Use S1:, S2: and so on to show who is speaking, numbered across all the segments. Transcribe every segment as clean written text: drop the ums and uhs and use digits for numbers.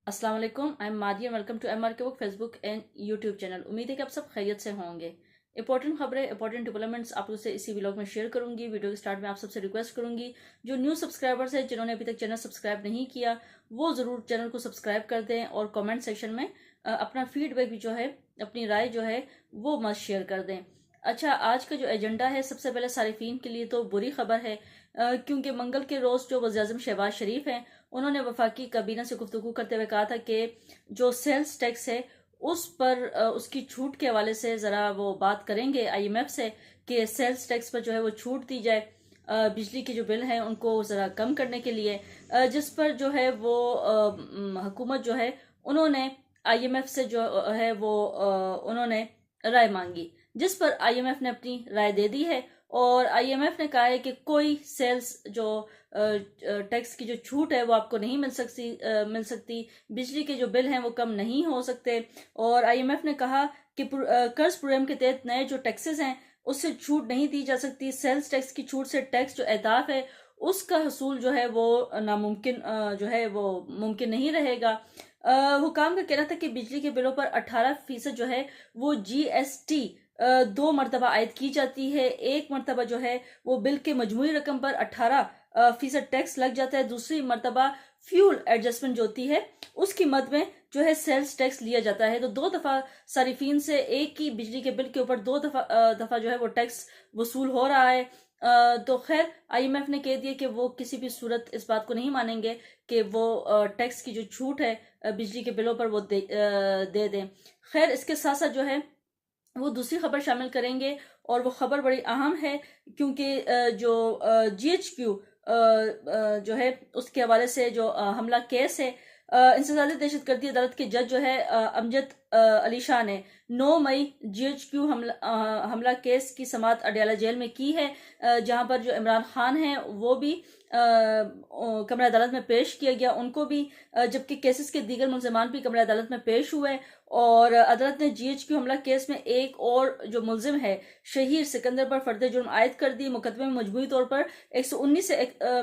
S1: अस्सलाम वालेकुम, I am Madiya. Welcome to MRK book Facebook and YouTube channel. उम्मीद है कि आप सब खैरियत से होंगे। इंपॉर्टेंट खबरें, इंपॉर्टेंट डेवलपमेंट्स आप लोग से इसी व्लॉग में शेयर करूंगी। वीडियो के स्टार्ट में आप सबसे रिक्वेस्ट करूंगी, जो न्यू सब्सक्राइबर्स हैं जिन्होंने अभी तक चैनल सब्सक्राइब नहीं किया, वो ज़रूर चैनल को सब्सक्राइब कर दें और कॉमेंट सेक्शन में अपना फीडबैक भी जो है, अपनी राय जो है वो मस्त शेयर कर दें। अच्छा, आज का जो एजेंडा है, सबसे पहले सारिफीन के लिए तो बुरी खबर है, क्योंकि मंगल के रोज़ जो वज़ीर-ए-आज़म शहबाज शरीफ हैं, उन्होंने वफाकी काबीना से गुफ्तगू करते हुए कहा था कि जो सेल्स टैक्स है उस पर उसकी छूट के हवाले से ज़रा वो बात करेंगे IMF से कि सेल्स टैक्स पर जो है वो छूट दी जाए, बिजली के जो बिल हैं उनको ज़रा कम करने के लिए, जिस पर जो है वो हुकूमत जो है उन्होंने IMF से जो है वो उन्होंने राय मांगी, जिस पर IMF ने अपनी राय दे दी है। और IMF ने कहा है कि कोई सेल्स जो टैक्स की जो छूट है वो आपको नहीं मिल सकती। बिजली के जो बिल हैं वो कम नहीं हो सकते। और IMF ने कहा कि कर्ज प्रोग्राम के तहत नए जो टैक्सेस हैं उससे छूट नहीं दी जा सकती। सेल्स टैक्स की छूट से टैक्स जो एहताफ है उसका हसूल जो है वो नामुमकिन जो है वो मुमकिन नहीं रहेगा। हुकाम का कहना था कि बिजली के बिलों पर 18% जो है वो GST 2 मरतबा आयद की जाती है। एक मरतबा जो है वो बिल के मजमूई रकम पर 18% टैक्स लग जाता है। दूसरी मरतबा फ्यूल एडजस्टमेंट जो होती है उसकी मद में जो है सेल्स टैक्स लिया जाता है। तो 2 दफा सारिफीन से एक ही बिजली के बिल के ऊपर 2 दफा जो है वो टैक्स वसूल हो रहा है। तो खैर IMF ने कह दिया कि वो किसी भी सूरत इस बात को नहीं मानेंगे कि वो टैक्स की जो छूट है बिजली के बिलों पर वो दे दें। खैर, इसके साथ साथ जो है वो दूसरी खबर शामिल करेंगे, और वो खबर बड़ी अहम है क्योंकि जो GHQ जो है उसके हवाले से जो हमला केस है, इंसदाद दहशतगर्दी अदालत के जज जो है अमजद अली शाह ने 9 मई GHQ हमला केस की समाअत अडयाला जेल में की है, जहां पर जो इमरान खान हैं वो भी कमरा अदालत में पेश किया गया, उनको भी, जबकि केसेस के दीगर मुलजमान भी कमरा अदालत में पेश हुए। और अदालत ने GHQ हमला केस में एक और जो मुलजिम है शहीर सिकंदर पर फर्द जुर्म आयद कर दी। मुकदमे में मजमूई तौर पर 119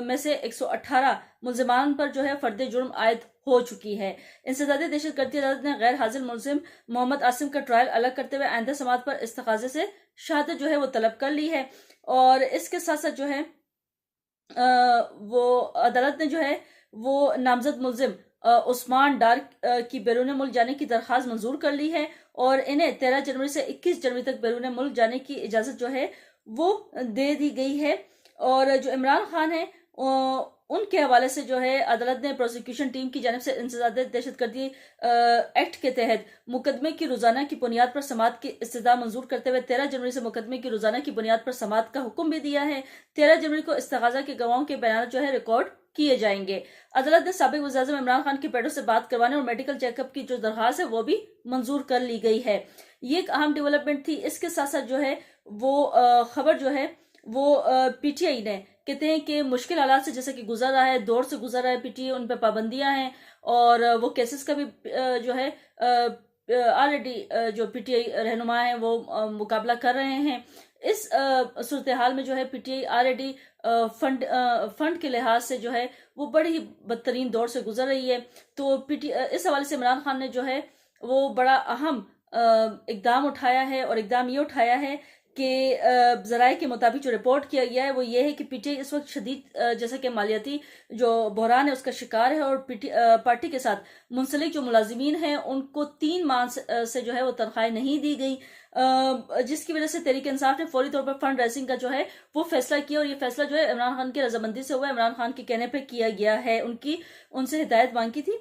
S1: में से 118 मुलजमान पर जो है फर्द जुर्म आयद हो चुकी है। इंसदादी दहशतगर्दी अदालत ने गैर हाजिर मुलजिम मोहम्मद आसिम का ट्रायल अलग करते हुए आइंदा समाअत पर इस्तखाजे से शहादत जो है वो तलब कर ली है। और इसके साथ साथ जो है वो अदालत ने जो है वो नामजद मुलजिम उस्मान डार की बैरून मुल्क जाने की दरख्वास्त मंजूर कर ली है, और इन्हें 13 जनवरी से 21 जनवरी तक बैरून मुल्क जाने की इजाजत जो है वो दे दी गई है। और जो इमरान खान है उनके हवाले से जो है अदालत ने प्रोसिक्यूशन टीम की जानिब से इंसदाद दहशतगर्दी एक्ट के तहत मुकदमे की रोजाना की बुनियाद पर समाअत की इस्तदा मंजूर करते हुए 13 जनवरी से मुकदमे की रोजाना की बुनियाद पर समाअत का हुक्म भी दिया है। 13 जनवरी को इस्तगाजा के गवाहों के बयान जो है रिकॉर्ड किए जाएंगे। अदालत ने साबिक वज़ीर-ए-आज़म इमरान खान के पेटों से बात करवाने और मेडिकल चेकअप की जो दरख्वास्त है वो भी मंजूर कर ली गई है। ये एक अहम डेवलपमेंट थी। इसके साथ साथ जो है वो खबर जो है वो PTI ने कहते हैं कि मुश्किल हालात से जैसे कि गुजर रहा है, दौर से गुजर रहा है PTI, उन पर पाबंदियां हैं और वो केसेस का भी जो है ऑलरेडी जो PTI रहनुमा है वो मुकाबला कर रहे हैं। इस सूरत हाल में जो है PTI ऑलरेडी फंड के लिहाज से जो है वो बड़ी ही बदतरीन दौर से गुजर रही है। तो इस हवाले से इमरान खान ने जो है वो बड़ा अहम इकदाम उठाया है, और इकदाम ये उठाया है कि जराये के मुताबिक जो रिपोर्ट किया गया है वो ये है कि PTI इस वक्त शदीद जैसा कि मालियाती जो बहरान है उसका शिकार है, और पार्टी के साथ मुंसलिक जो मुलाजिमीन हैं उनको 3 माह से जो है वो तनख्वाहें नहीं दी गई, जिसकी वजह से तहरीक इंसाफ ने फौरी तौर पर फंड रेजिंग का जो है वो फैसला किया, और ये फैसला जो है इमरान खान की रजामंदी से हुआ, इमरान खान के कहने पर किया गया है। उनसे हिदायत मांगी थी,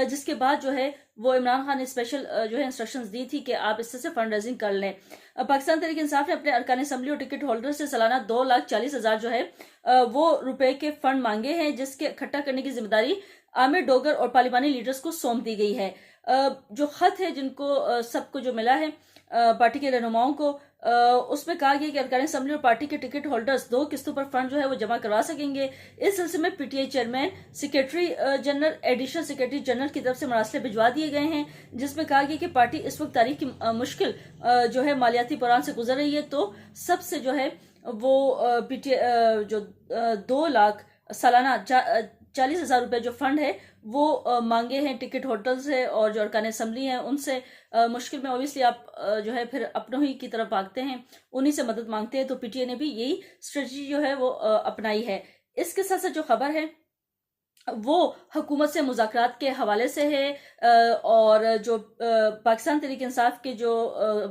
S1: जिसके बाद जो है वो इमरान खान ने स्पेशल जो है इंस्ट्रक्शंस दी थी कि आप इससे फंड रेजिंग कर लें। पाकिस्तान तहरीक इंसाफ ने अपने अरकान असम्बली और टिकट होल्डर से सालाना 2,40,000 जो है वो रुपए के फंड मांगे हैं, जिसके इकट्ठा करने की जिम्मेदारी आमिर डोगर और पार्लिमानी लीडर्स को सौंप दी गई है। जो खत है जिनको सबको जो मिला है पार्टी के रहनुमाओं को, उसमें कहा गया कि अरकान असम्बली और पार्टी के टिकट होल्डर्स 2 किस्तों पर फंड जो है वो जमा करवा सकेंगे। इस सिलसिले में PTI chairman, secretary general, additional secretary general की तरफ से मरासले भिजवा दिए गए हैं, जिसमें कहा गया कि पार्टी इस वक्त तारीख की मुश्किल जो है मालियाती बहरान से गुजर रही है, तो सबसे जो है वो PTI जो 2 लाख सालाना 40,000 रुपये जो फंड है वो मांगे हैं टिकट होटल से और जो अरकान असम्बली हैं उनसे। मुश्किल में ऑब्वियसली आप जो है फिर अपनों ही की तरफ भागते हैं, उन्हीं से मदद मांगते हैं। तो पीटीआई ने भी यही स्ट्रेटजी जो है वो अपनाई है। इसके साथ साथ जो खबर है वो हुकूमत से मुज़ाकरात के हवाले से है और जो पाकिस्तान तहरीक इंसाफ के जो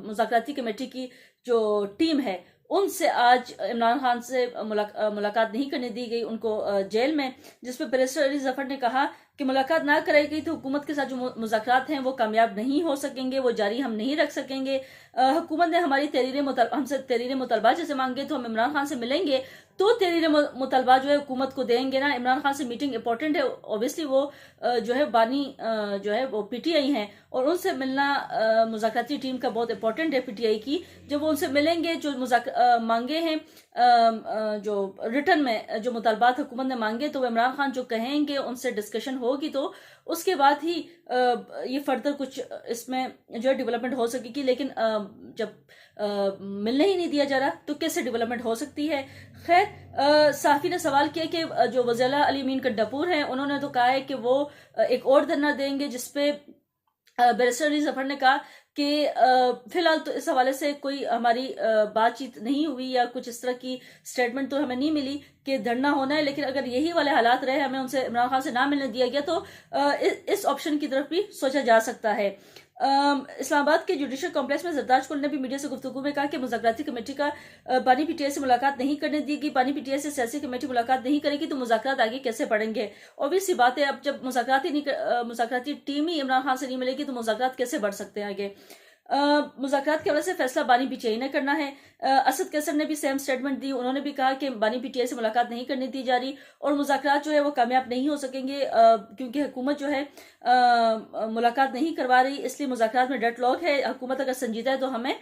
S1: मुज़ाकराती कमेटी की जो टीम है उनसे आज इमरान खान से मुलाकात नहीं करने दी गई उनको जेल में, जिसपे बैरिस्टर अली जफर ने कहा कि मुलाकात ना कराई गई तो हुकूमत के साथ जो मुज़ाकरात हैं वो कामयाब नहीं हो सकेंगे, वो जारी हम नहीं रख सकेंगे। हुकूमत ने हमारी हमसे तहरीर मुतलबा जैसे मांगे तो हम इमरान खान से मिलेंगे तो तहरीर मुतलबा जो है हुकूमत को देंगे ना। इमरान खान से मीटिंग इंपॉर्टेंट है, ऑब्वियसली वो जो है बानी जो है वो पीटीआई हैं और उनसे मिलना मुज़ाकराती टीम का बहुत इंपॉर्टेंट है पीटीआई की। जब वो उनसे मिलेंगे जो मांगे हैं जो रिटर्न में जो मुतालबात हुकूमत ने मांगे तो इमरान खान जो कहेंगे उनसे डिस्कशन होगी तो उसके बाद ही ये फर्दर कुछ इसमें जो है डेवलपमेंट हो सकेगी। लेकिन जब मिलने ही नहीं दिया जा रहा तो कैसे डेवलपमेंट हो सकती है। खैर साफी ने सवाल किया कि जो वज़ीर अली अमीन गड्डापुर हैं उन्होंने तो कहा है कि वो एक और धरना देंगे, जिसपे बैरिस्टर अली जफर ने कहा कि फिलहाल तो इस हवाले से कोई हमारी बातचीत नहीं हुई या कुछ इस तरह की स्टेटमेंट तो हमें नहीं मिली कि धरना होना है। लेकिन अगर यही वाले हालात रहे, हमें उनसे इमरान खान से ना मिलने दिया गया तो इस ऑप्शन की तरफ भी सोचा जा सकता है। इस्लामाबाद के जुडिशल कॉम्प्लेक्स में जरदार कुल ने भी मीडिया से गुफ्तगू में कहा कि मुज़ाकराती कमेटी का बानी पीटीआई से मुलाकात नहीं करने दी गई। बानी पीटीआई से सियासी कमेटी मुलाकात नहीं करेगी तो मुज़ाकरात आगे कैसे बढ़ेंगे। ऑब्वियस सी बात है, अब जब मुज़ाकराती टीम ही इमरान खान से नहीं मिलेगी तो मुज़ाकरात कैसे बढ़ सकते हैं आगे। मुज़ाकरात के वजह से फैसला बानी पीटीआई ने करना है। असद कैसर ने भी सेम स्टेटमेंट दी, उन्होंने भी कहा कि बानी पीटीआई से मुलाकात नहीं करने दी जा रही और मुज़ाकरात जो है वो कामयाब नहीं हो सकेंगे क्योंकि हुकूमत जो है मुलाकात नहीं करवा रही, इसलिए मुज़ाकरात में डेडलॉक है। हुकूमत अगर संजीदा है तो हमें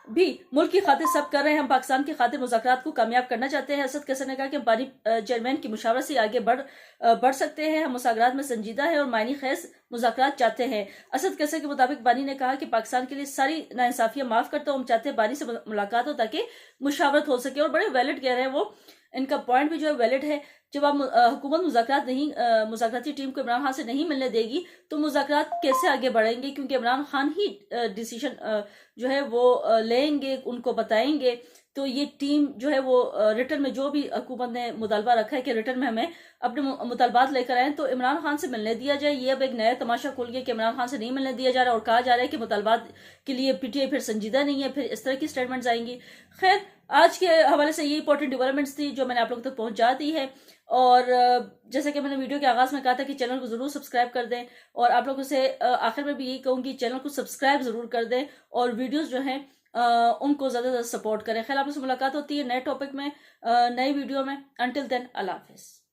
S1: भी मुल्क की खातिर सब कर रहे हैं, हम पाकिस्तान की खातिर मुज़ाकरात को कामयाब करना चाहते हैं। असद कैसर ने कहा कि हम बानी चेयरमैन की मुशावरत से आगे बढ़ सकते हैं, हम मुज़ाकरात में संजीदा है और मायनी खैज मुज़ाकरात चाहते हैं। असद कैसर के मुताबिक बानी ने कहा कि पाकिस्तान के लिए सारी नाइंसाफियां माफ करता हूं, हम चाहते हैं बानी से मुलाकात हो ताकि मुशावरत हो सके। और बड़े वैलिड कह रहे हैं वो, इनका पॉइंट भी जो है वैलिड है। जब आप हुकूमत मुज़ाकराती टीम को इमरान खान से नहीं मिलने देगी तो मुज़ाकरात कैसे आगे बढ़ेंगे, क्योंकि इमरान खान ही डिसीजन जो है वो लेंगे, उनको बताएंगे। तो ये टीम जो है वो रिटर्न में जो भी हुकूमत ने मुतालबा रखा है कि रिटर्न में हमें अपने मुतालबात लेकर आए तो इमरान खान से मिलने दिया जाए। ये अब एक नया तमाशा खुल गया कि इमरान खान से नहीं मिलने दिया जा रहा और कहा जा रहा है कि मुतालबात के लिए पीटीआई फिर संजीदा नहीं है, फिर इस तरह की स्टेटमेंट्स आएंगी। खैर आज के हवाले से ये इंपॉर्टेंट डेवलपमेंट्स थी जो मैंने आप लोगों तक पहुंचा दी है। और जैसे कि मैंने वीडियो के आगाज में कहा था कि चैनल को जरूर सब्सक्राइब कर दें और आप लोगों से आखिर में भी यही कहूंगी चैनल को सब्सक्राइब जरूर कर दें और वीडियोस जो हैं उनको ज्यादा से ज्यादा सपोर्ट करें। खैर आपसे मुलाकात होती है नए टॉपिक में नए वीडियो में। अंटिल देन अल्लाह हाफिज।